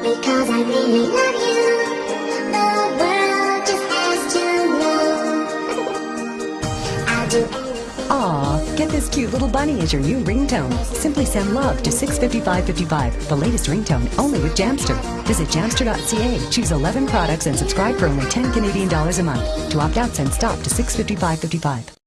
Because I really love you. The world just has to know. I'll do anything. Aw, get this cute little bunny as your new ringtone. Simply send love to 65555, the latest ringtone only with Jamster. Visit jamster.ca, choose 11 products and subscribe for only 10 Canadian dollars a month. To opt out, send stop to 65555.